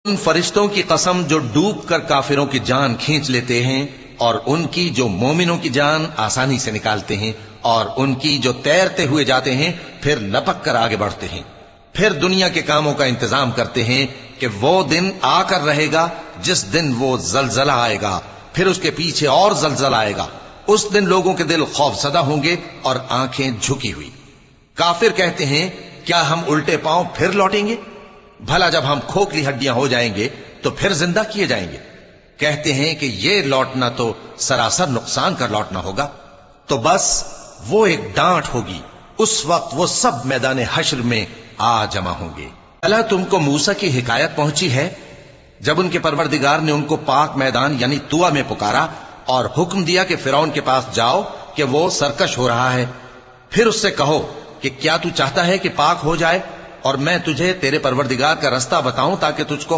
ان فرشتوں کی قسم جو ڈوب کر کافروں کی جان کھینچ لیتے ہیں اور ان کی جو مومنوں کی جان آسانی سے نکالتے ہیں اور ان کی جو تیرتے ہوئے جاتے ہیں پھر لپک کر آگے بڑھتے ہیں، پھر دنیا کے کاموں کا انتظام کرتے ہیں کہ وہ دن آ کر رہے گا جس دن وہ زلزلہ آئے گا، پھر اس کے پیچھے اور زلزلہ آئے گا، اس دن لوگوں کے دل خوف زدہ ہوں گے اور آنکھیں جھکی ہوئی۔ کافر کہتے ہیں کیا ہم الٹے پاؤں پھر لوٹیں گے؟ بھلا جب ہم کھوکھلی ہڈیاں ہو جائیں گے تو پھر زندہ کیے جائیں گے؟ کہتے ہیں کہ یہ لوٹنا تو سراسر نقصان کر لوٹنا ہوگا۔ تو بس وہ ایک ڈانٹ ہوگی، اس وقت وہ سب میدان حشر میں آ جمع ہوں گے۔ اللہ تم کو موسیٰ کی حکایت پہنچی ہے جب ان کے پروردگار نے ان کو پاک میدان یعنی طوٰ میں پکارا اور حکم دیا کہ فرعون کے پاس جاؤ کہ وہ سرکش ہو رہا ہے، پھر اس سے کہو کہ کیا تو چاہتا ہے کہ پاک ہو جائے اور میں تجھے تیرے پروردگار کا رستہ بتاؤں تاکہ تجھ کو